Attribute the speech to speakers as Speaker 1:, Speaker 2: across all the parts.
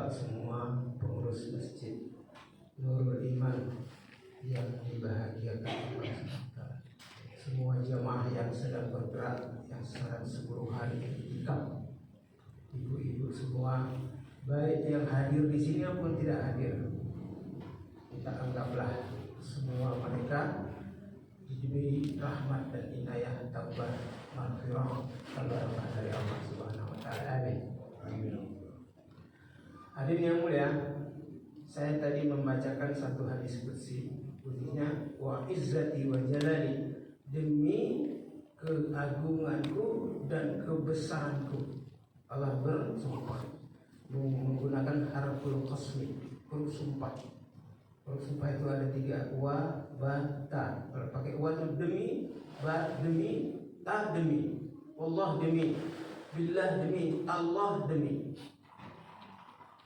Speaker 1: Bapak semua pengurus masjid Nurul Iman yang dibahagiakan Allah SWT, semua jamaah yang sedang bergerak, yang sedang 10 hari itikaf, ibu-ibu semua, baik yang hadir di sini maupun tidak hadir, kita anggaplah semua mereka diberi rahmat dan inayah, taubat, maghfirah, tabarokah dari Allah Subhanahu wa taala. Amin. Hadirin yang mulia, saya tadi membacakan satu hadis qudsi, bunyinya wa izzati wa jalali, demi keagunganku dan kebesaranku. Allah bersumpah menggunakan harful qasmi, huruf sumpah. Huruf sumpah itu ada 3, wa, ba, ta. Kalau pakai wa itu demi, ba demi, ta demi, Allah demi, billah demi, Allah demi.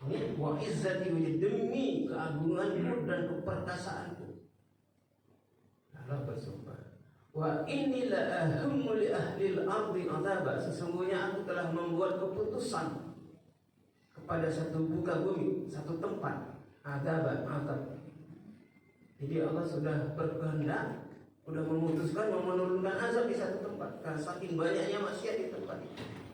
Speaker 1: Ini wa izzati, demi keagunganku dan keperkasaanku. Allah bersumpah, wa inni la ahummu li ahli al-ardi azaba, sesungguhnya aku telah membuat keputusan kepada satu muka bumi, satu tempat, azab. Jadi Allah sudah berkehendak, sudah memutuskan mau menurunkan azab di satu tempat karena saking banyaknya maksiat di tempat itu.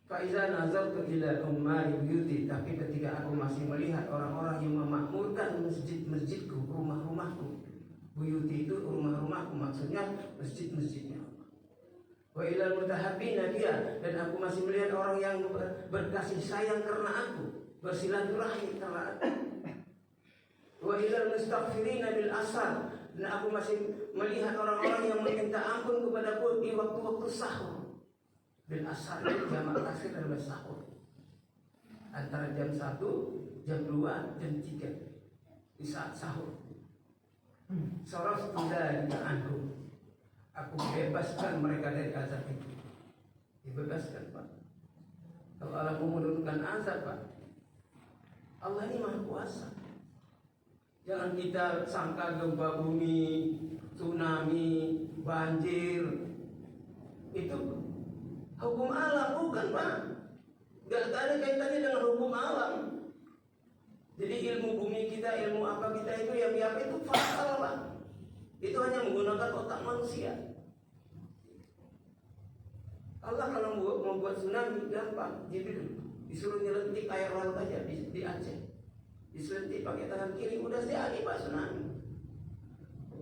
Speaker 1: Faiza nazartu ila ummari buyuti, tapi ketika aku masih melihat orang-orang yang memakmurkan masjid-masjidku, rumah-rumahku. Buyuti itu rumah-rumahku, maksudnya masjid-masjidnya. Wa ilal mutahabbina biha, dan aku masih melihat orang yang berkasih sayang karena aku, bersilaturahmi karena aku. Wa ilal mustaghfirina bil asar, dan aku masih melihat orang-orang yang meminta ampun kepadaku di waktu-waktu sahur. Bil asar itu jamak taksir adalah sahur, antara jam 1, jam 2, jam 3 di saat sahur. Soraf tidak anhu, aku bebaskan mereka dari azab itu. Dibebaskan, Pak. Kalau Allah menurunkan azab, Pak, Allah ini Maha Kuasa. Jangan kita sangka gempa bumi, tsunami, banjir itu hukum alam, bukan, Pak. Gak ada kaitannya dengan hukum alam. Jadi ilmu bumi kita, ilmu apa kita itu yang itu fatal, Pak. Itu hanya menggunakan otak manusia. Allah kalau membuat tsunami gampang, Jibril disuruh nyelentik air laut aja di Aceh, diselentik pakai tangan kiri, udah jadi, Pak, tsunami.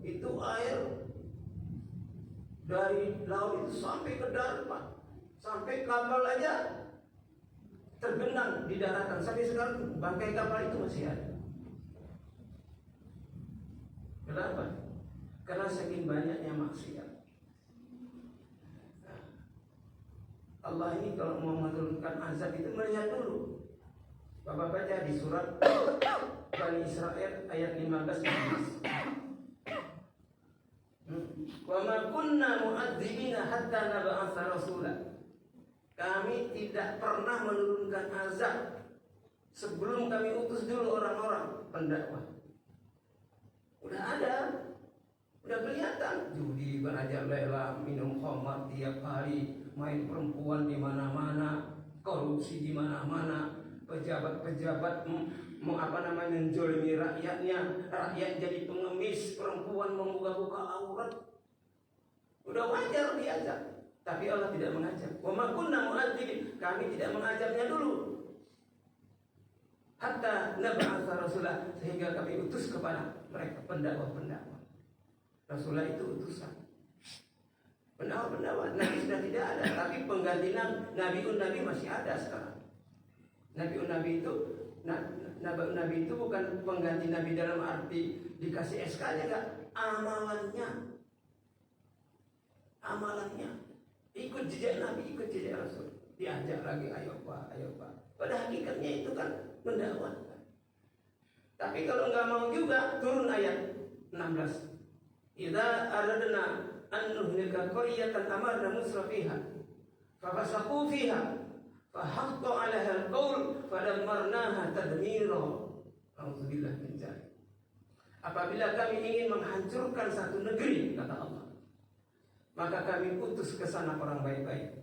Speaker 1: Itu air dari laut itu sampai ke darat, Pak. Sampai kapal aja tergenang di daratan. Sampai sekarang bangkai kapal itu masih ada. Kenapa? Karena saking banyaknya maksiat. Nah, Allah ini kalau mau menurunkan azab itu melihat dulu. Bapak baca di surat Bani Israel ayat 15. Wa ma kunna mu'adzibina hatta nab'atsa rasula. Kami tidak pernah menurunkan azab sebelum kami utus dulu orang-orang pendakwah. Udah ada, udah kelihatan judi, merajalela, minum khamar tiap hari, main perempuan di mana-mana, korupsi di mana-mana, pejabat-pejabat menjolimi rakyatnya, rakyat jadi pengemis, perempuan membuka-buka aurat. Udah wajar diazab. Tapi Allah tidak mengajak. Wa ma kunna mu'adzibin, kami tidak mengajabnya dulu. Hatta nab'atsa rasulah, sehingga kami utus kepada mereka pendakwah-pendakwah. Rasulah itu utusan. Pendakwah-pendakwah nabi sudah tidak ada, tapi pengganti nabi masih ada sekarang. Nabi itu bukan pengganti nabi dalam arti dikasih SK-nya, enggak, amalannya. Ikut jejak Nabi, ikut jejak Rasul. Diajak lagi, ayo Pak. Pada hakikatnya itu kan mendakwahkan. Tapi kalau nggak mau juga, turun ayat 16. Idza aradna an nuhlika qaryatan amarna musrafiha fafasaqu fiha fahaqqa 'alaiha al-qaul fadammarnaha tadmira. Alhamdulillah min dzalik. Apabila kami ingin menghancurkan satu negeri, kata Allah, maka kami utus ke sana orang baik-baik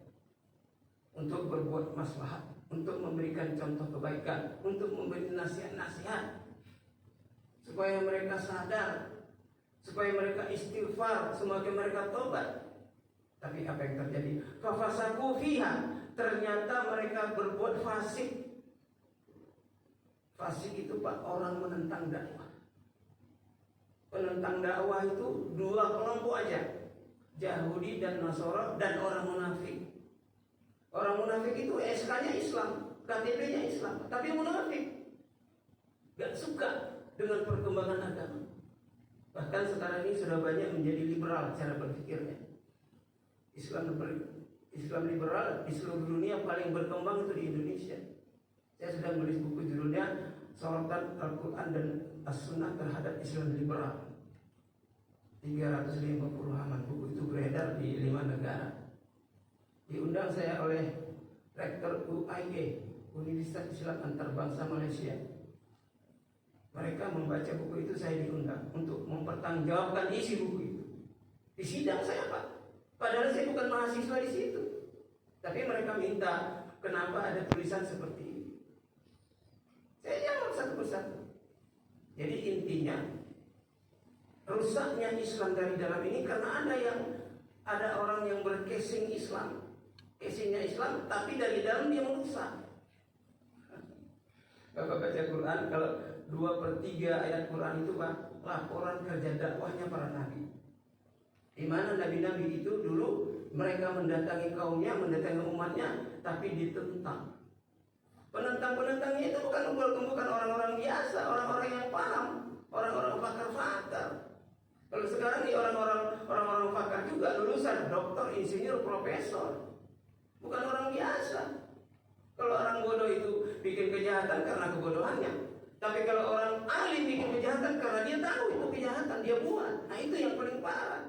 Speaker 1: untuk berbuat maslahat. untuk memberikan contoh kebaikan, untuk memberi nasihat-nasihat supaya mereka sadar, supaya mereka istighfar, semakin mereka tobat. Tapi apa yang terjadi? Fafasaku fiha, ternyata mereka berbuat fasik. Fasik itu Pak, orang menentang dakwah. Penentang dakwah itu dua kelompok aja, Yahudi dan Nasara dan orang munafik. Orang munafik itu SK-nya Islam, KTP-nya Islam, tapi munafik, gak suka dengan perkembangan agama. Bahkan sekarang ini sudah banyak menjadi liberal cara berpikirnya. Islam liberal di seluruh dunia paling berkembang itu di Indonesia. Saya sudah menulis buku judulnya Sorotan Al-Quran dan As-Sunnah terhadap Islam liberal. 350 halaman buku itu beredar di 5 negara. Diundang saya oleh Rektor UIA, Universitas Islam Antarbangsa Malaysia. Mereka membaca buku itu, saya diundang untuk mempertanggungjawabkan isi buku itu. Di sidang saya Pak, padahal saya bukan mahasiswa di situ. Tapi mereka minta, kenapa ada tulisan seperti ini? Saya jawab satu persatu. Jadi intinya, rusaknya Islam dari dalam ini karena ada orang yang bercasing Islam. Casingnya Islam, tapi dari dalam dia merusak. Bapak baca Quran, kalau 2/3 ayat Quran itu Pak, laporan kerja dakwahnya para nabi. Di mana nabi-nabi itu dulu mereka mendatangi kaumnya, mendatangi umatnya, tapi ditentang. Penentang-penentangnya itu bukan orang-orang biasa, orang-orang yang paham, orang-orang pakar-pakar. Kalau sekarang ini orang-orang pakar juga lulusan doktor, insinyur, profesor, bukan orang biasa. Kalau orang bodoh itu bikin kejahatan karena kebodohannya, tapi kalau orang ahli bikin kejahatan karena dia tahu itu kejahatan, dia buat. Nah itu yang paling parah.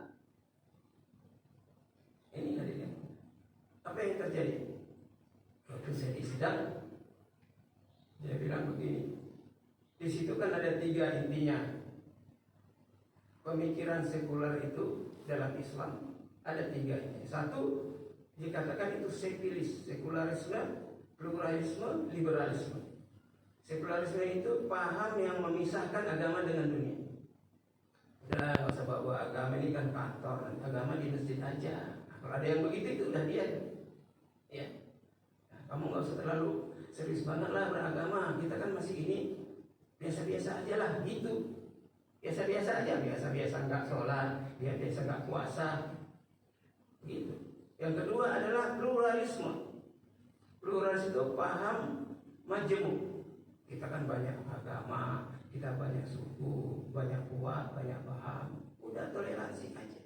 Speaker 1: Ini hadirin, apa yang terjadi? Waktu saya di sidang, dia bilang begini, di situ kan ada 3 intinya. Pemikiran sekuler itu dalam Islam ada 3 intinya. 1, dikatakan itu sekulis, sekularisme, pluralisme, liberalisme. Sekularisme itu paham yang memisahkan agama dengan dunia. Udah, gak usah bawa agama, ini kan kantor, agama di masjid aja. Kalau ada yang begitu itu udah dia. Ya. Nah, kamu gak usah terlalu serius banget lah beragama. Kita kan masih ini biasa-biasa aja lah gitu. Biasa-biasa aja, biasa-biasa nggak sholat, biasa nggak puasa, gitu. Yang kedua adalah pluralisme. Pluralisme itu paham majemuk. Kita kan banyak agama, kita banyak suku, banyak kuat, banyak paham. Udah toleransi aja.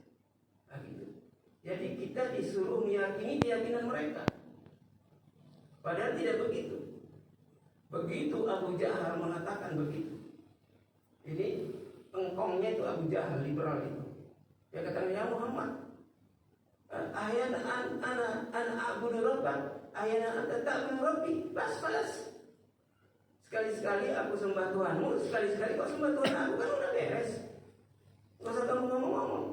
Speaker 1: Nah, gitu. Jadi kita disuruh meyakini keyakinan mereka. Padahal tidak begitu. Begitu Abu Jahal mengatakan begitu. Ini engkongnya itu Abu Jahal, liberal itu. Dia katakan, ya Muhammad, ayana ana abudu rabbak, ayana anta ta'budu rabbi. Balas. Sekali-sekali aku sembah Tuhanmu, sekali-sekali kau sembah Tuhan aku, kan udah beres. Gak usah kamu ngomong-ngomong.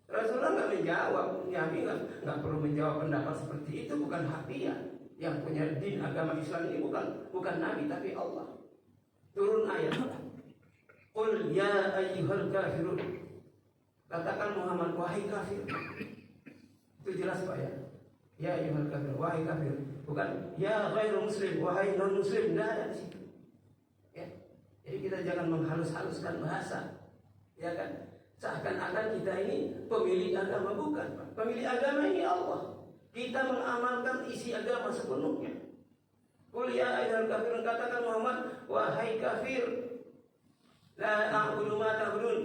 Speaker 1: Rasulullah nggak menjawab, Nabi nggak perlu menjawab pendapat seperti itu, bukan hak dia. Yang punya din agama Islam ini bukan Nabi tapi Allah. Turun ayat. Qul ya ayyuhal kafirun. Katakan Muhammad, wahai kafir. Itu jelas Pak ya. Ya ayyuhal kafir, wahai kafir. Bukan ya ghairu muslim, wahai non muslim. Tidak ada di situ. Ya. Jadi kita jangan menghalus-haluskan bahasa. Ya kan? Seakan-akan kita ini pemilik agama, bukan Pak. Pemilik agama ini Allah. Kita mengamalkan isi agama sepenuhnya. Qul ya ayyuhal kafirun, katakan Muhammad, wahai kafir, la a'budu ma ta'budun.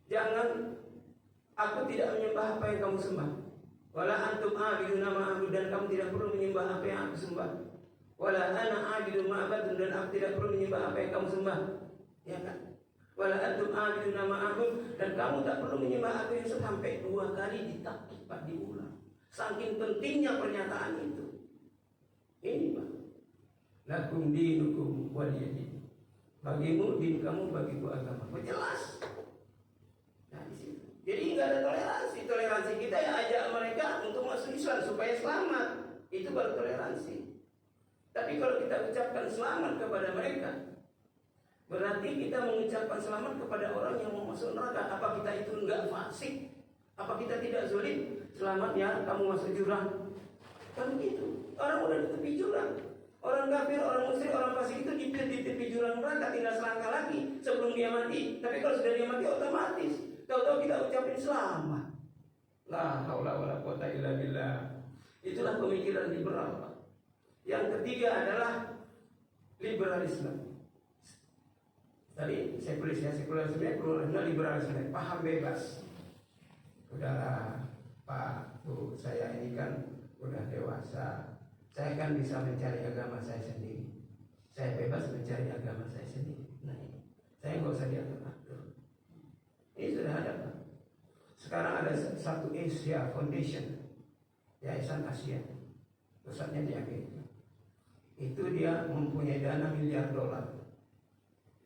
Speaker 1: Jangan, aku tidak menyembah apa yang kamu sembah. Wala antum a'biduna ma a'budu, dan kamu tidak perlu menyembah apa yang aku sembah. Wala ana a'budu ma a'budun, dan aku tidak perlu menyembah apa yang kamu sembah. Ya kan? Wala antum a'biduna ma a'bud, dan kamu tak perlu menyembah aku yang sampai 2 kali ditakik Pak, diulang. Saking pentingnya pernyataan itu. Ini Pak. Lakum dinukum waliyadin. Bagimu din kamu, bagiku agama. Jelas. Nah, di situ. Jadi nggak ada toleransi. Toleransi kita ya ajak mereka untuk masuk Islam supaya selamat. itu baru toleransi. Tapi kalau kita ucapkan selamat kepada mereka, berarti kita mengucapkan selamat kepada orang yang mau masuk neraka. Apa kita itu enggak fasik? Apa kita tidak zalim? Selamat ya, kamu masuk jurang. Kan begitu. Orang udah di tepi jurang. Orang kafir, orang musyrik, orang fasik itu di tepi jurang neraka, tinggal selangkah lagi sebelum dia mati. Tapi kalau sudah dia mati otomatis. Tahu-tahu kita ucapin selamat. La haula wala quwata illa billah. Itulah pemikiran liberal, Pak. Yang ketiga adalah liberalisme. Tadi sekulerisme, liberalisme, paham bebas. Udahlah, Pak, Bu, saya ini kan udah dewasa. Saya kan bisa mencari agama saya sendiri. Saya bebas mencari agama saya sendiri. Nah ini, saya nggak usah diatur-atur. Ini sudah ada, Pak. Sekarang ada satu Asia Foundation, Yayasan Asia, pusatnya di Amerika. Itu dia mempunyai dana miliar dolar,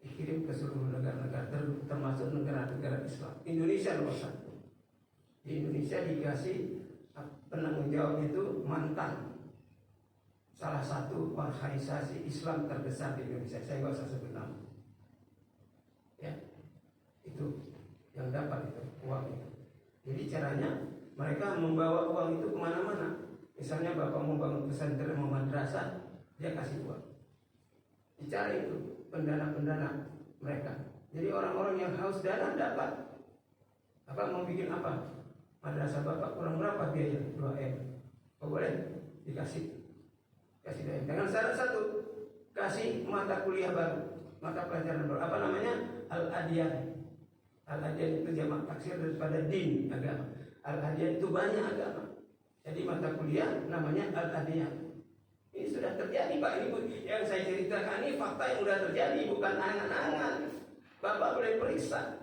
Speaker 1: dikirim ke seluruh negara-negara, termasuk negara-negara Islam. Indonesia nomor satu. Di Indonesia dikasih penanggung jawab itu mantan salah satu organisasi Islam terbesar di Indonesia. Saya nggak usah sebut nama. Ya, itu yang dapat itu uang itu. Jadi caranya mereka membawa uang itu kemana-mana. Misalnya bapak mau bangun pesantren, mau madrasah, dia kasih uang. Dicari itu pendana-pendana mereka. Jadi orang-orang yang haus dana dapat. Bapak mau bikin apa? Madrasah bapak kurang berapa biaya? 2M. Oh boleh? Dikasih. Kasih dana. Dengan syarat satu, kasih mata kuliah baru, mata pelajaran baru. Apa namanya? Al-Adyan. Al-Adyan itu jamak taksir daripada din, agama. Al-Adyan itu banyak agama. Jadi mata kuliah namanya Al-Adyan. Ini sudah terjadi, Pak. Ini yang saya ceritakan ini fakta yang sudah terjadi, bukan angan-angan. Bapak boleh periksa.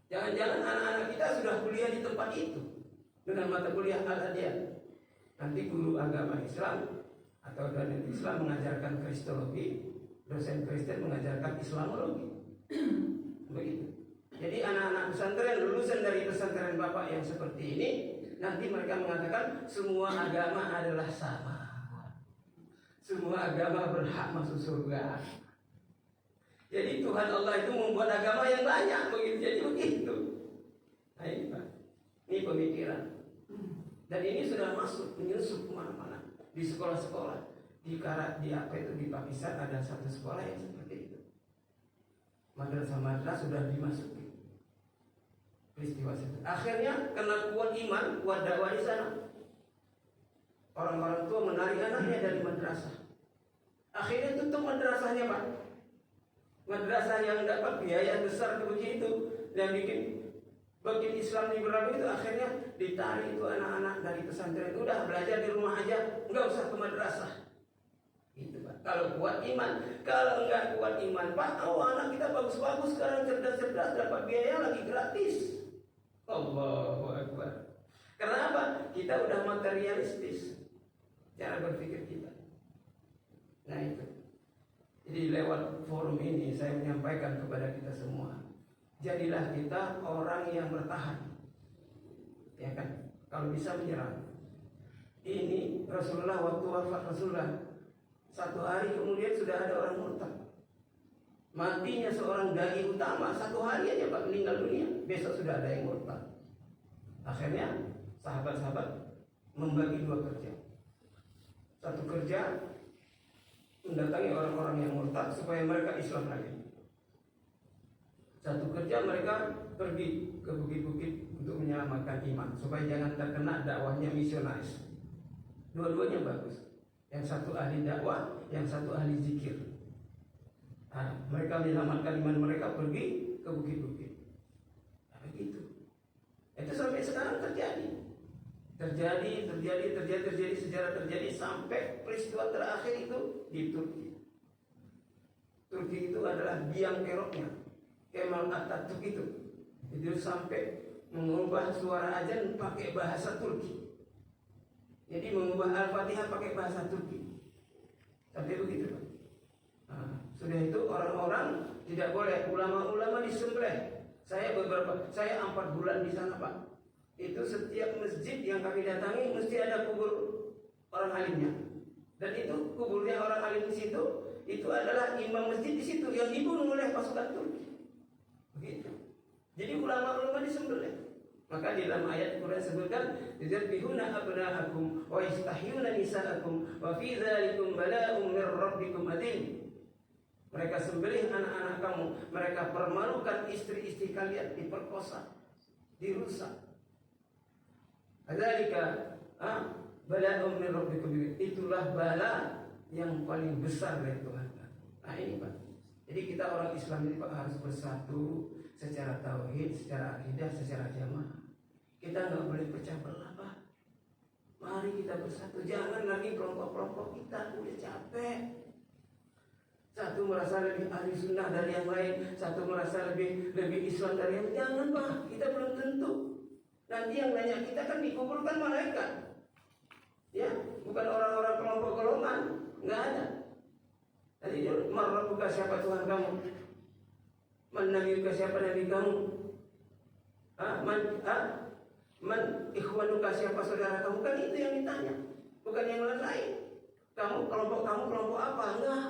Speaker 1: Jangan-jangan anak-anak kita sudah kuliah di tempat itu dengan mata kuliah Al-Adyan. Nanti guru agama Islam atau dosen Islam mengajarkan Kristologi, dosen Kristen mengajarkan Islamologi. Begitu. Jadi anak-anak pesantren lulusan dari pesantren bapak yang seperti ini, nanti mereka mengatakan semua agama adalah sama. Semua agama berhak masuk surga. Jadi Tuhan Allah itu membuat agama yang banyak, begitu. Jadi begitu. Nah ini Pak, ini pemikiran. Dan ini sudah masuk menyusup kemana-mana di sekolah-sekolah. Di apa itu di Pakistan ada satu sekolah yang seperti itu. Madrasah sudah dimasuki. Peristiwa itu. Akhirnya karena kuat iman, kuat dakwah di sana. Orang-orang tua menarik anaknya dari madrasah. Akhirnya tutup madrasahnya, Pak. Madrasah yang dapat biaya besar begitu dan bikin Islam liberal itu akhirnya ditarik itu anak-anak dari pesantren. Udah belajar di rumah aja, nggak usah ke madrasah. Gitu Pak. Kalau kuat iman, kalau nggak kuat iman, Pak, anak kita bagus-bagus sekarang cerdas-cerdas dapat biaya lagi gratis. Allahu Akbar. Kenapa? Kita udah materialistis cara berpikir kita. Nah itu. Jadi lewat forum ini saya menyampaikan kepada kita semua, jadilah kita orang yang bertahan, ya kan? Kalau bisa menyerang. Ini Rasulullah waktu wafat Rasulullah, satu hari kemudian sudah ada orang murtad. Matinya seorang dai utama, satu hari aja Pak meninggal dunia. Besok sudah ada yang murtad. Akhirnya sahabat-sahabat membagi dua kerja. Satu kerja mendatangi orang-orang yang murtad supaya mereka Islam lagi. Satu kerja mereka pergi ke bukit-bukit untuk menyelamatkan iman supaya jangan terkena dakwahnya misionaris. Dua-duanya bagus. Yang satu ahli dakwah, yang satu ahli zikir. Nah, mereka menyelamatkan iman mereka pergi ke bukit-bukit. Nah, begitu. Itu sampai sekarang terjadi. Terjadi sejarah terjadi sampai peristiwa terakhir itu di Turki. Turki itu adalah biang keroknya Kemal Atatürk itu sampai mengubah suara azan pakai bahasa Turki. Jadi mengubah Al-Fatihah pakai bahasa Turki. Sampai begitu Pak. Nah, sudah itu orang-orang tidak boleh, ulama-ulama disembelih. Saya 4 bulan di sana Pak. Itu setiap masjid yang kami datangi mesti ada kubur alimnya. Dan itu kuburnya orang alim di situ, itu adalah imam masjid di situ yang dibunuh oleh pasukan Turki. Begitu. Jadi ulama-ulama disembelih. Maka di dalam ayat Quran sebutkan yuzabbihuna abna'akum wa yastahyuna nisa'akum wa fi dzalikum bala'un mir rabbikum adzim. Mereka sembelih anak-anak kamu, mereka permalukan istri-istri kalian, diperkosa, dirusak. Adzalika bala'un mir rabbikum, itulah bala yang paling besar dari Tuhan. Nah ini Pak. Jadi kita orang Islam ini Pak harus bersatu secara tauhid, secara akidah, secara jamaah. Kita nggak boleh pecah belah Pak. Mari kita bersatu. Jangan lagi kelompok-kelompok kita udah capek. Satu merasa lebih ahli sunnah dari yang lain, satu merasa lebih Islam dari yang lain. Jangan Pak. Kita belum tentu. Nanti yang nanya kita kan dikuburkan malaikat. Ya, bukan orang-orang kelompok golongan. Nggak ada. Tadi dia marrabuka, siapa Tuhan kamu? Man nabiyuka, siapa nabi kamu? Man ikhwanuka, siapa saudara kamu? Kan itu yang ditanya, bukan yang lain. Kamu kelompok apa? Enggak.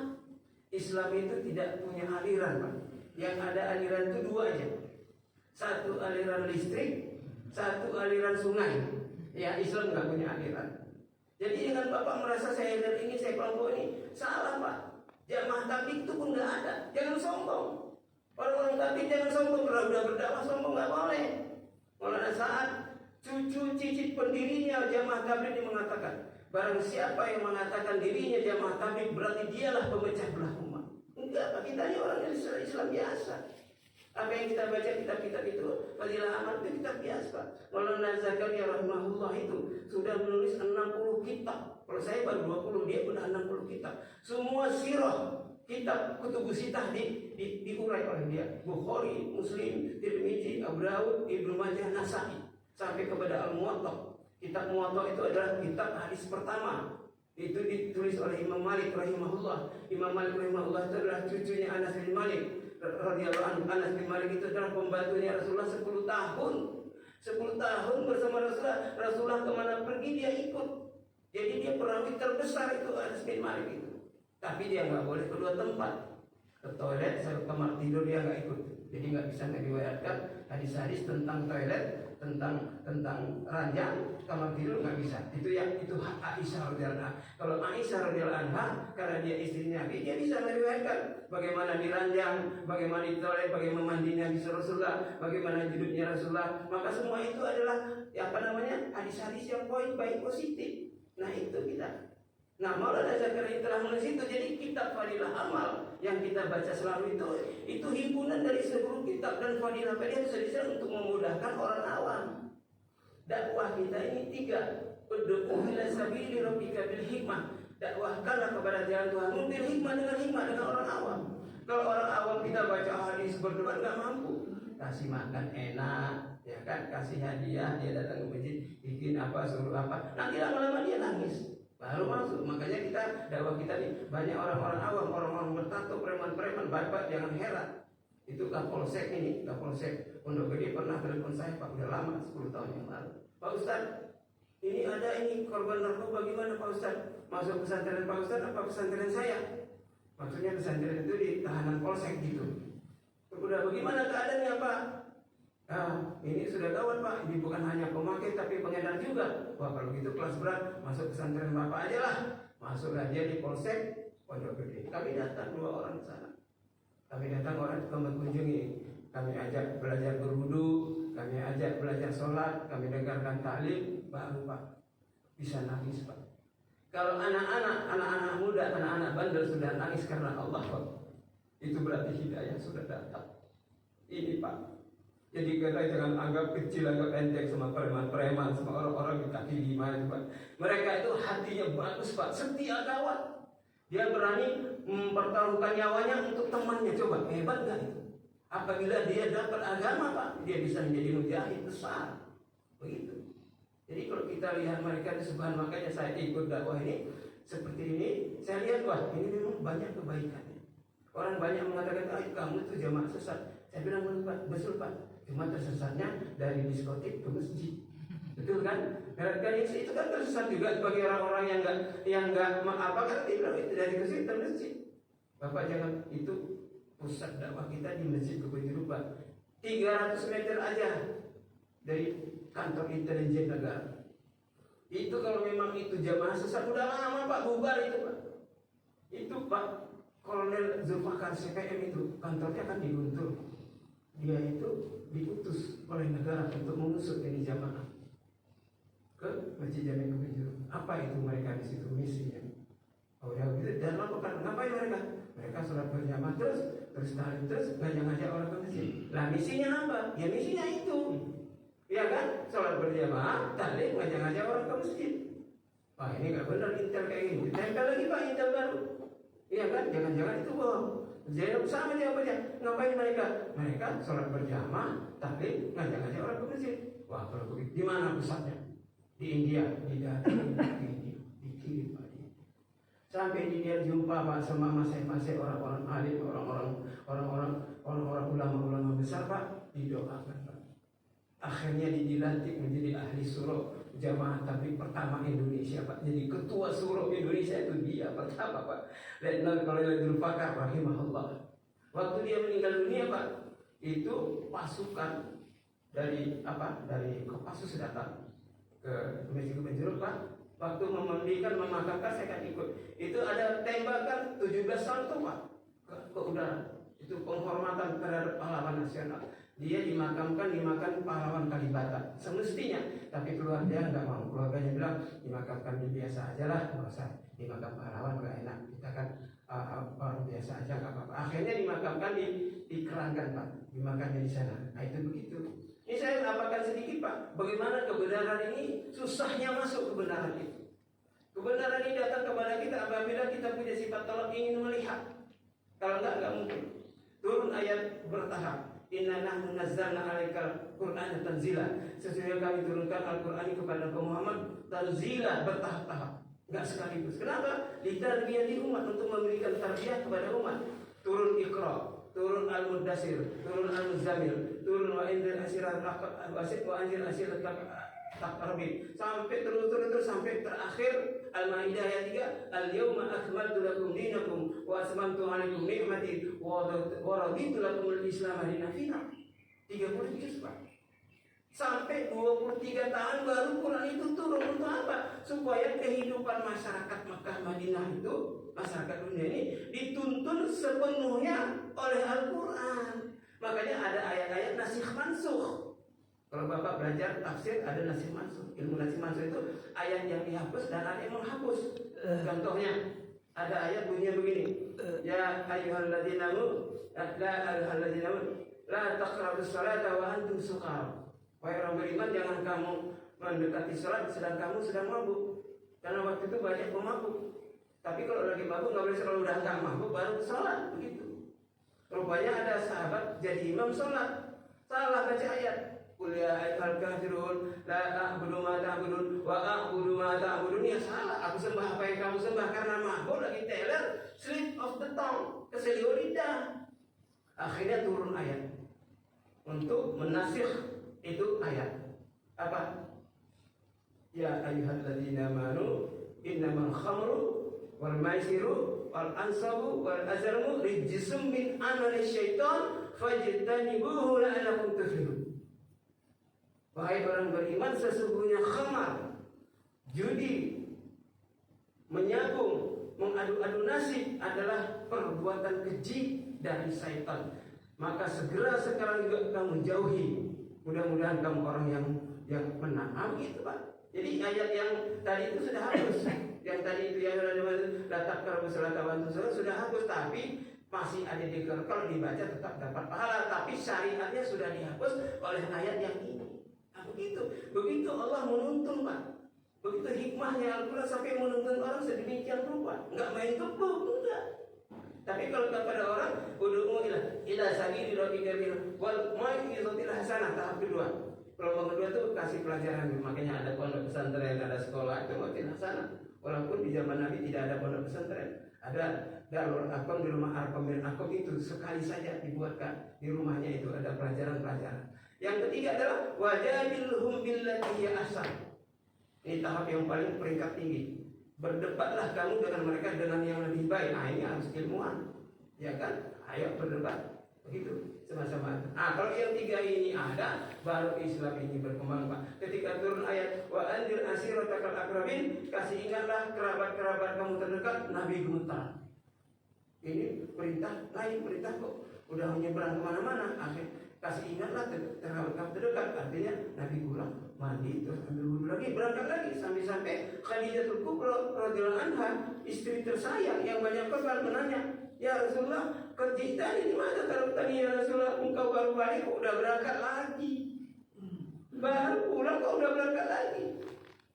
Speaker 1: Islam itu tidak punya aliran Pak. Yang ada aliran itu dua aja. Satu aliran listrik, satu aliran sungai. Ya Islam nggak punya aliran. Jadi jangan Bapak merasa saya dari ini, saya kelompok ini. Salah Pak. Jamaah tabligh itu pun nggak ada. Jangan sombong. Orang-orang tabligh jangan sombong. Kalau udah berdakwah sombong nggak boleh. Maulana Sa'ad, cucu cicit pendirinya jamaah tabligh ini mengatakan, barang siapa yang mengatakan dirinya jamaah tabligh berarti dialah pemecah belah umat. Enggak Pak, kita ini orang Islam biasa. Apa yang kita baca kitab-kitab itu, Fadilah Amal itu kitab biasa. Maulana Zakaria rahimahullah itu sudah menulis 60 kitab. Kalau saya baru 20, dia udah 60 kitab. Semua sirah, kitab kutubus sitah diurai oleh dia. Bukhari, Muslim, Tirmidzi, Abu Dawud, Ibnu Majah, Nasa'i, sampai kepada Al-Muwatta. Kitab Muwatta itu adalah kitab hadis pertama. Itu ditulis oleh Imam Malik rahimahullah. Imam Malik rahimahullah itu adalah cucunya Anas bin Malik radhiyallahu anhu. Anas bin Malik itu adalah pembantunya Rasulullah 10 tahun. 10 tahun bersama Rasulullah kemana pergi dia ikut. Jadi dia perawi terbesar itu Anas bin Malik itu. Tapi dia nggak boleh kedua tempat. Ke toilet, ke kamar tidur dia nggak ikut. Jadi nggak bisa meriwayatkan hadis-hadis tentang toilet, tentang ranjang, kamar tidur nggak bisa. Itu hak Aisyah radhiyallahu anha. Kalau Aisyah radhiyallahu anha karena dia istri Nabi, dia bisa meriwayatkan bagaimana di ranjang, bagaimana di toilet, bagaimana mandinya Nabi Rasulullah, bagaimana hidupnya Rasulullah. Maka semua itu adalah hadis-hadis yang baik positif. Nah itu kita. Nah Maulana Zakaria telah menulis itu. Jadi kitab Fadilah Amal yang kita baca selalu itu himpunan dari seluruh kitab. Dan Fadilah itu sedang untuk memudahkan orang awam. Dakwah kita ini 3. Ud'u ila sabili rabbika bil hikmah. Dakwahkanlah kepada jalan Tuhanmu bil hikmah, dengan orang awam. Kalau orang awam kita baca hadis berdebat nggak mampu. Kasih makan enak, ya kan, kasih hadiah, dia datang ke masjid, bikin apa, suruh apa, nanti lama-lama dia nangis, baru masuk. Makanya kita, dakwah kita nih, banyak orang-orang awam, orang-orang bertato, preman-preman. Bapak jangan heran. Itu Kapolsek ini, Kapolsek Pondok Gede pernah telepon saya Pak, udah lama, 10 tahun yang lalu. Pak Ustadz, ini ada korban narkoba, gimana Pak Ustadz? Masuk pesantren Pak Ustadz apa pesantren saya? Maksudnya pesantren itu di tahanan Polsek gitu. Udah bagaimana keadaannya Pak? Ini sudah gawat Pak. Ini bukan hanya pemakai tapi pengedar juga. Wah kalau gitu kelas berat, masuk pesantren Bapak aja lah. Masuk aja di Polsek Pondok Gede. Kami datang 2 orang ke sana. Kami datang orang itu mengunjungi. Kami ajak belajar berwudu, kami ajak belajar sholat, kami dengarkan taklim, baru Pak bisa nangis Pak. Kalau anak-anak muda, anak-anak bandel sudah nangis karena Allah Pak, itu berarti hidayah sudah datang. Ini Pak. Jadi kita jangan anggap kecil, anggap enteng sama preman-preman, sama orang-orang di kaki 5 itu Pak. Mereka itu hatinya bagus Pak, setia kawan. Dia berani mempertaruhkan nyawanya untuk temannya. Coba hebat gak itu? Apabila dia dapat agama Pak, dia bisa menjadi mujahid besar. Begitu. Jadi kalau kita lihat mereka di sebahan, makanya saya ikut dakwah ini seperti ini. Saya lihat wah ini memang banyak kebaikannya. Orang banyak mengatakan kamu itu jamaah sesat. Saya bilang betul Pak, cuma tersesatnya dari diskotik ke masjid. Betul kan? Radikalisme itu kan tersesat juga bagi orang-orang yang nggak apa kan bilang itu dari masjid ke masjid. Bapak jangan, itu pusat dakwah kita di Masjid Kebetulan 300 meter aja dari kantor intelijen negara. Itu kalau memang itu jamaah sesat udah lama Pak, bubar itu Pak. Itu Pak Kolonel Zulfakar CPM itu kantornya kan di Guntur. Dia itu diutus oleh negara untuk mengusut ini jamaah ke Masjid Jami Kebetulan. Apa itu mereka di situ misinya? Oh ya gitu, dan lakukan ngapain mereka? Mereka sholat berjamaah terus ngajak orang ke masjid. Lah misinya apa? Ya misinya itu, ya kan? Sholat berjamaah, taklim, ngajak orang ke masjid. Wah ini nggak benar intel kayak gini. Ditempel lagi Pak intel baru, iya kan? Jangan-jangan itu bohong. Zainab sama dia apa dia? Ngapain mereka? Mereka sholat berjamaah, taklim, ngajak orang ke masjid. Wah kalau begitu, di mana pusatnya? Di India, di dikirim Pak. Sampai dia jumpa Pak sama masing-masing orang-orang alim, orang-orang ulama-ulama besar Pak, didoakan Pak. Akhirnya dilantik menjadi ahli suro jamaah tabligh pertama Indonesia Pak. Jadi ketua suro Indonesia itu dia pertama Pak. Letnan Kolonel Zulfakar rahimahullah. Waktu dia meninggal dunia Pak, itu pasukan dari Kopassus datang ke Masjid Kebetulan Pak. Waktu memakamkan saya kan ikut. Itu ada tembakan 17 salto Pak ke udara. Itu penghormatan terhadap pahlawan nasional. Dia dimakamkan pahlawan Kalibata semestinya, tapi keluarga nggak mau. Keluarganya bilang dimakamkan di biasa aja lah, nggak usah dimakam pahlawan, nggak enak. Kita kan orang biasa aja nggak apa-apa. Akhirnya dimakamkan di Keranggan Pak, dimakamnya di sana. Nah itu begitu. Ini saya apakan sedikit Pak, bagaimana kebenaran ini susahnya masuk kebenaran itu. Kebenaran ini datang kepada kita apabila kita punya sifat tolak ingin melihat. Kalau enggak mungkin. Turun ayat bertahap. Inna nahnu nazzalna 'alaikal Qur'ana tanzila. Sesungguhnya kami turunkan Al-Qur'an kepada Muhammad tanzila, bertahap-tahap, enggak sekaligus. Kenapa? Ditarbiyah di umat, untuk memberikan tarbiyah kepada umat. Turun Iqra, turun Al-Mudassir, turun Al-Muzammil, turun wa anzir asirat wasit wa anzir asirat taqrabin, sampai terus sampai terakhir Al-Maidah ayat 3, al-yauma akmaltu lakum dinakum wa atmamtu 'alaikum ni'mati wa raditu lakum al-Islam dinan. 30 juz Pak. Sampai 23 tahun baru Quran itu turun. Untuk apa? Supaya kehidupan masyarakat Makkah Madinah itu, masyarakat dunia ini dituntun sepenuhnya oleh Al-Quran. Makanya ada ayat-ayat nasikh mansukh. Kalau Bapak belajar tafsir ada nasikh mansukh. Ilmu nasikh mansukh itu ayat yang dihapus dan ayat yang menghapus. Contohnya ada ayat bunyinya begini. Ya ayyuhalladzina amanu la taqrabus salata wa antum sukara. Wahai orang beriman, jangan kamu mendekati salat sedang kamu sedang mabuk. Karena waktu itu banyak pemabuk. Tapi kalau lagi mabuk nggak boleh, selalu udah nggak mabuk baru salat begitu. Rupanya ada sahabat jadi imam salat, salah baca ayat. Qul ya ayyuhal kafirun la a'budu ma ta'budun wa a'budu ma ta'budun. Ya salah, aku sembah apa yang kamu sembah karena mabuk lagi teler, slip of the tongue, keselio lidah. Akhirnya turun ayat untuk menasikh itu ayat apa? Ya ayyuhalladzina amanu innamal khamru wal maisiru wal ansabu wal azlamu rijsum min amali syaitan fajtanibuhu la'allakum tuflihun. Wahai orang beriman, sesungguhnya khamar, judi, menyabung, mengadu-adu nasib adalah perbuatan keji dari syaitan. Maka segera sekarang juga kamu jauhi. Mudah-mudahan kamu orang yang menang. Gitu Pak. Jadi ayat yang tadi itu sudah hapus. Yang tadi itu yang datang ke Rasulullah sudah hapus, tapi masih ada dikir. Kalau dibaca tetap dapat pahala, tapi syariatnya sudah dihapus oleh ayat yang ini. Nah, begitu Allah menuntun Pak. Begitu hikmahnya Al-Quran sampai menuntun orang sedemikian rupa. Enggak main gebuk, enggak. Tapi kalau kepada orang ud'u ila sabili rabbika bil wal mau'izatil hasanah, tahap kedua. Kelompok kedua itu kasih pelajaran. Makanya ada pondok pesantren, ada sekolah, itu mau'izatil hasanah. Walaupun di zaman Nabi tidak ada pondok pesantren, ada Darul Arqam, di rumah Arqam bin Arqam itu sekali saja dibuatkan di rumahnya itu ada pelajaran-pelajaran. Yang ketiga adalah wajadilhum billati hiya ahsan. Ini tahap yang paling peringkat tinggi. Berdebatlah kamu dengan mereka dengan yang lebih baik. Nah, ini harus ilmuwan, ya kan? Ayo berdebat, begitu sama-sama. Kalau yang tiga ini ada, baru Islam ini berkembang, Pak. Ketika turun ayat wa anzir ashiratakal aqrabin, kasih ingatlah kerabat-kerabat kamu terdekat, Nabi gemetar. Ini perintah lain, perintah kok udah menyeberang kemana-mana. Kasih ingatlah terhadap kamu terdekat. Artinya Nabi pulang mandi terus ambil wudhu lagi, berangkat lagi sampai Khadijatul Kubra radhiyallahu anha, istri tersayang yang banyak korban, menanya, ya Rasulullah, kita ini mana taruh tadi ya Rasulullah, engkau baru balik kok udah berangkat lagi, baru pulang kok udah berangkat lagi.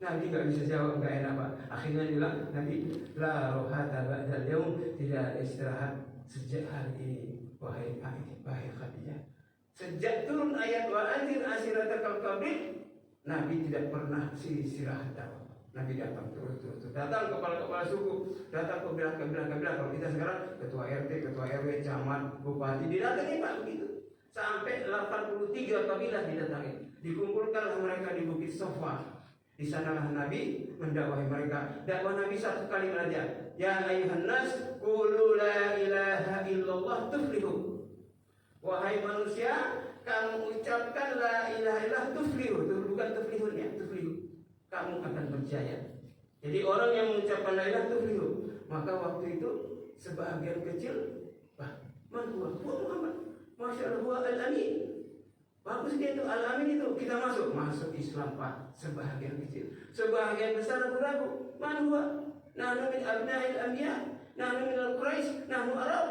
Speaker 1: Nabi nggak bisa jawab, nggak enak, Pak. Akhirnya bilang Nabi, la rohata ba'dal yaum, tidak ada istirahat sejak hari ini, wahai Khadijah. Sejak turun ayat wa anzir ashiratakal aqrabin, Nabi tidak pernah istirahat. Nabi datang terus, datang kepala-kepala suku, datang ke bilang. Kalau kita sekarang ketua RT, ketua RW, camat, bupati didatangi, Pak, begitu. Sampai 83 kabilah didatangi. Dikumpulkanlah mereka di Bukit Sofa. Di sanalah Nabi mendakwahi mereka. Dakwah Nabi satu kali saja. Ya ayuhan nas, qulu la ilaha illallah tuflihu. Wahai manusia, kamu ucapkan la ilaha illallah tuflihu. Bukan tuflihunnya, tuflihu. Kamu akan berjaya. Jadi orang yang mengucapkan la ilaha tuflihu, maka waktu itu sebagian kecil, man huwa Muhammad, masya Allah, huwa al-amin. Bagus dia itu al-amin itu, kita masuk Islam, Pak. Sebagian kecil, sebagian besar ragu-ragu. Man huwa? Nahnu min abna'il anbiya, nahnu min al-Quraisy, nahnu Arab.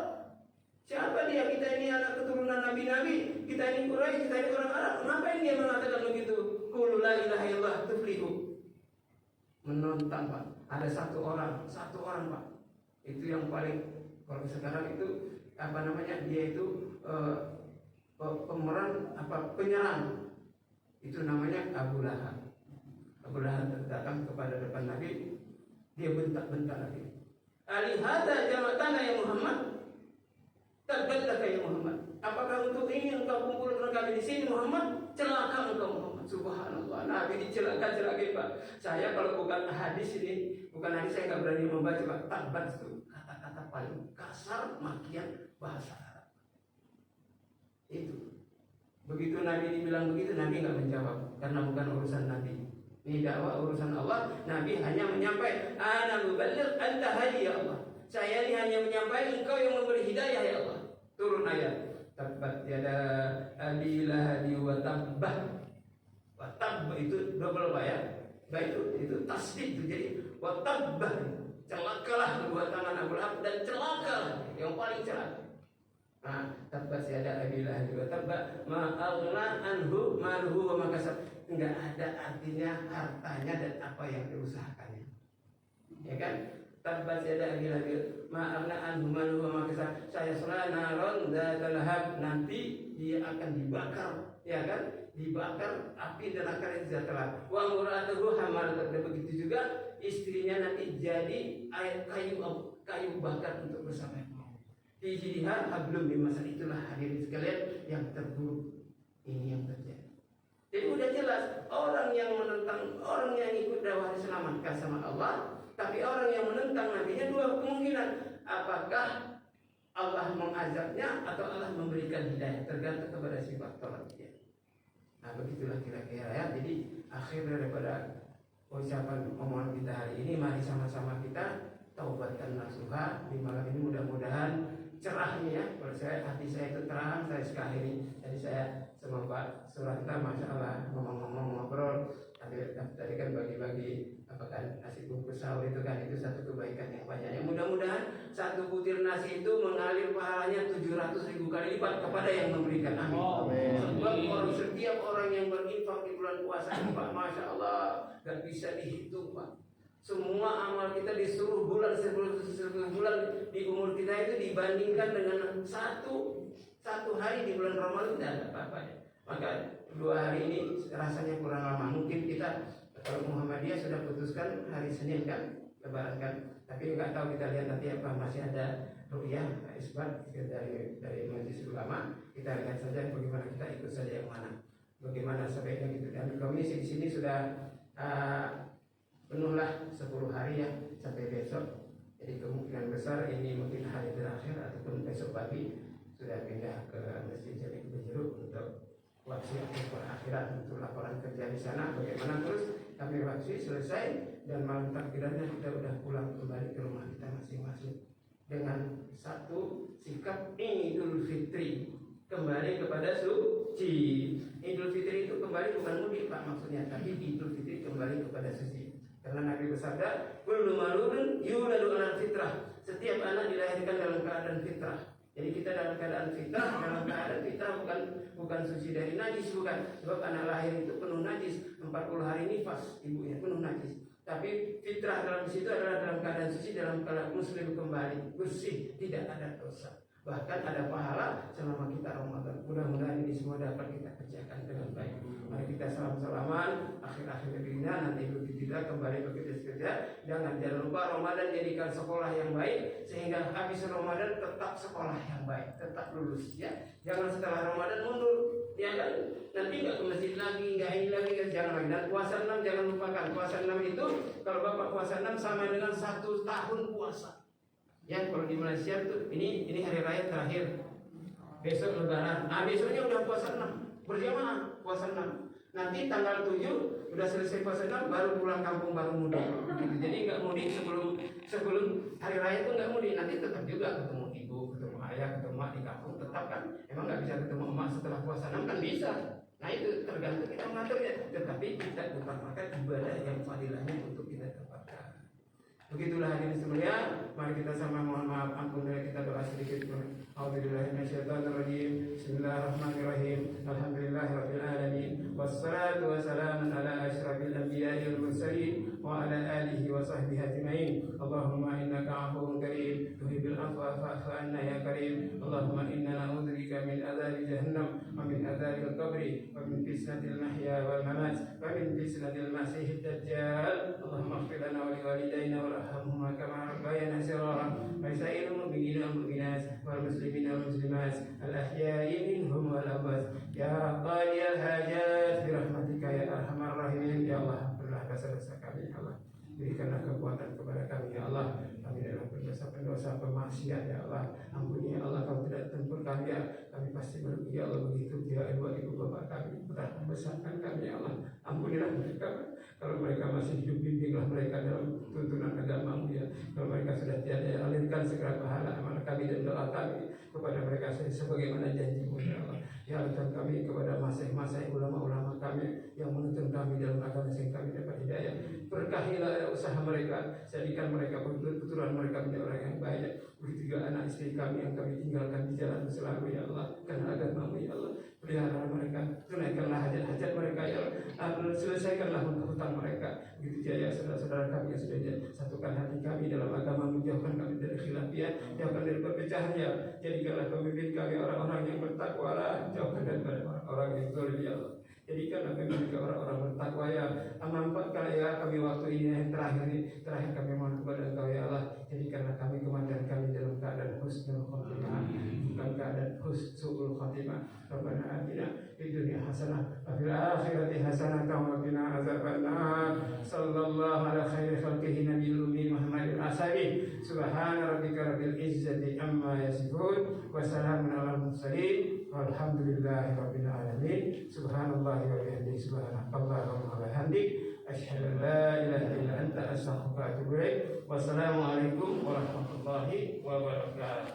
Speaker 1: Siapa dia? Kita ini anak keturunan nabi-nabi, kita ini Quraisy, kita ini orang Arab. Ngapain dia mengatakan begitu? Qul la ilaha illallah tuflihu. Menonton, Pak. Ada satu orang, Pak. Itu yang paling, kalau sekarang itu apa namanya? Dia itu penyerang. Itu namanya Abu Lahab. Abu Lahab datang kepada depan Nabi, dia bentak-bentak lagi. Alihada jamatana ya Muhammad. Tabbatlah ya Muhammad. Apakah untuk ini engkau kumpulkan kami di sini Muhammad? Celaka engkau Muhammad. Subhanallah. Nabi dicelaka-celakai, Pak. Saya kalau bukan hadis ini, saya nggak berani membaca, Pak. Tabbat itu kata-kata paling kasar makian bahasa Arab. Itu. Begitu Nabi dibilang begitu, Nabi nggak menjawab karena bukan urusan Nabi. Ini dakwah urusan Allah. Nabi hanya menyampaikan, ana muballigh anta hadi ya Allah. Saya ini hanya menyampaikan, engkau yang memberi hidayah ya Allah. Turun ayat. Tabbat yada abi lahabi wa tabbah. Wa tabbah itu double ya. Baik itu tasdid itu, jadi wa tabbah. Celakalah kedua tangan Abu Lahab dan celaka yang paling celaka. Nah, tabbat yada abi lahabi wa tabbah ma aghna anhu maluhu wa ma kasab. Enggak ada artinya hartanya dan apa yang diusahakannya. Ya kan? Tabbat yada abi lahab ma aghna anhu maluhu wa ma kasab. Saya sura naron dzatal lahab, nanti dia akan dibakar, ya kan? Dibakar api neraka yang dzatal lahab. Wa muratuhu hamalat, begitu juga istrinya nanti jadi kayu bakar untuk bersama Allah. Fi jidha hablum min masad. Itulah hadirin sekalian yang terburuk ini yang terjadi. Jadi udah jelas, orang yang menentang, orang yang ikut dakwah diselamatkan sama Allah, tapi orang yang menentang nabinya dua kemungkinan. Apakah Allah mengazabnya atau Allah memberikan hidayah, tergantung kepada sifat tolak dia. Nah begitulah kira-kira ya. Jadi akhir daripada ucapan omongan kita hari ini, mari sama-sama kita taubatkan nasuha di malam ini. Mudah-mudahan cerahnya ya. Kalau hati saya itu terang, saya sekali ini. Jadi saya semoga surah kita, masya Allah, ngomong-ngomong ngobrol. Tadi kan bagi-bagi apa kan, nasi bungkus sahur itu kan, itu satu kebaikan yang banyak. Yang mudah-mudahan satu butir nasi itu mengalir pahalanya 700.000 kali lipat kepada yang memberikan. Amin. Sebab setiap orang yang berinfak di bulan puasa ini, Pak, masya Allah, gak bisa dihitung, Pak. Semua amal kita di seluruh bulan di umur kita itu dibandingkan dengan satu hari di bulan Ramadan tidak ada apa-apanya. Maka 2 hari ini rasanya kurang lama. Mungkin kita, kalau Muhammadiyah sudah putuskan hari Senin kan, Lebaran kan. Tapi nggak tahu, kita lihat nanti apa, masih ada ru'yah isbat dari Majelis Ulama. Kita lihat saja bagaimana, kita ikut saja yang mana. bagaimana sebaiknya gitu. Dan komisi di sini sudah penuhlah 10 hari ya sampai besok. Jadi kemungkinan besar ini mungkin hari terakhir ataupun besok pagi sudah pindah ke Masjid Jami Jeruk untuk waksi akhirat untuk laporan kerja di sana. Bagaimana terus kami waksi selesai dan malam takbirannya kita udah pulang kembali ke rumah kita masing-masing dengan satu sikap Idul Fitri, kembali kepada suci. Idul Fitri itu kembali bukan mudik Pak maksudnya, tapi Idul Fitri kembali kepada suci. Karena Nabi bersabda, kullu mauludin yuladu 'alal fitrah. Setiap anak dilahirkan dalam keadaan fitrah. Jadi kita dalam keadaan fitrah bukan suci dari najis, bukan. Sebab anak lahir itu penuh najis, 40 hari nifas ibunya penuh najis. Tapi fitrah dalam situ adalah dalam keadaan suci, dalam keadaan muslim kembali bersih, tidak ada dosa. Bahkan ada pahala selama kita Ramadan. Mudah-mudahan ini semua dapat kita kerjakan dengan baik. Mari kita salam-salaman. Akhir-akhir negerinya nanti kita kembali bekerja. Jangan lupa Ramadan jadikan sekolah yang baik, sehingga habis Ramadan tetap sekolah yang baik, tetap lulus ya. Jangan setelah Ramadan mundur, ya kan? Nanti nggak ke masjid lagi, nggak ini lagi, jangan lagi. Dan puasa 6 jangan lupakan. Puasa 6 itu kalau Bapak puasa 6 sama dengan 1 tahun puasa. Ya kalau di Malaysia tuh ini hari raya terakhir, besok lebaran, besoknya udah puasa 6 berjamaah puasa 6. Nanti tanggal 7 udah selesai puasa 6 baru pulang kampung, baru mudik gitu. Jadi nggak mudik sebelum hari raya tuh nggak mudik. Nanti tetap juga ketemu ibu, ketemu ayah, ketemu emak di kampung tetap kan. Emang nggak bisa ketemu emak setelah puasa 6 kan bisa. Nah itu tergantung kita mengaturnya. Tetapi kita utamakan ibadah yang fadilahnya untuk kita dapatkan. Begitulah hadirin semuanya, mari kita sama mohon maaf ampun dari kita doa sedikit. A'udzubillahi minasyaitonirrajim. Bismillahirrahmanirrahim. Alhamdulillahirabbil alamin. Wassalatu wassalamu ala asyrafil anbiya'i wal mursalin wa ala alihi wa sahbihi ajmain. Allahumma innaka 'afuwwun karim, tuhibbul 'afwa fa'fu 'anna ya karim. Allahumma inna na'udzubika min adzabi jahannam wa min adzabil qabri wa min fitnatil mahya wal mamat wa min fitnatil masiihid dajjal. Allahumma ighfir lana wa liwalidayna wa arhamhuma kama rabbayana shighara. Wa sa'iril mu'minina wal mu'minat wal muslimina wal muslimat al ahya'i minhum wal amwat ya qadiyal hajat bi rahmatika ya arhamar rahimin. Ya Allah, ampunilah dosa-dosa kami ya Allah. Berikanlah kekuatan kepada kami ya Allah. Kami adalah pendosa pemaksiat ya Allah. Ampuni ya Allah, kau tidak tempur kami ya. Kami pasti merugi ya Allah, begitu ya ibu bapak kami telah membesarkan kami ya Allah. Ampunilah mereka. Kalau mereka masih hidup, bimbinglah mereka dalam tuntunan agama-Mu ya. Kalau mereka sudah tiada, alirkan segala pahala amal kami dan doa kami kepada mereka sebagaimana janji-Mu ya Allah. Ya Allah, kami kepada masing-masing ulama-ulama kami yang menuntun kami dalam agama sehingga kami dapat hidayah. Berkahilah usaha mereka, jadikan mereka keturunan mereka menjadi orang yang baik. Begitu juga anak istri kami yang kami tinggalkan di jalan selalu ya Allah, karena agama-Mu ya Allah. Pelihara mereka, tunaikanlah hajat-hajat mereka ya Allah. Selesaikanlah hutang mereka. Begitu jaya saudara-saudara kami yang sudah satukan hati kami dalam agama-Mu, jauhkan kami dari khilafiyah, jauhkan dari perpecahan ya. Jadikanlah pemimpin kami orang-orang yang bertakwa, jauhkan daripada orang-orang yang zalim ya Allah. Jadikanlah kami juga orang-orang bertakwa ya. Manfaatkan ya kami waktu ini yang terakhir kami mohon kepada Engkau ya Allah. Jadikanlah kami kematian kami dalam keadaan husnul khotimah, bukan keadaan husnul khotimah. Rabbana atina fid dunya hasanah wa fil akhirati hasanah wa qina azabannar. Sallallahu ala khairi khalqihi nabiyil ummi Muhammadin ashabi. Subhana rabbika rabbil izzati amma yasifun wa salamun alal mursalin walhamdulillahi rabbil alamin. Subhanallahi wa bihamdihi subhanakallahumma wa bihamdik asyhadu an la ilaha illa anta astaghfiruka wa atubu ilaik. Wassalamu alaikum warahmatullahi wabarakatuh.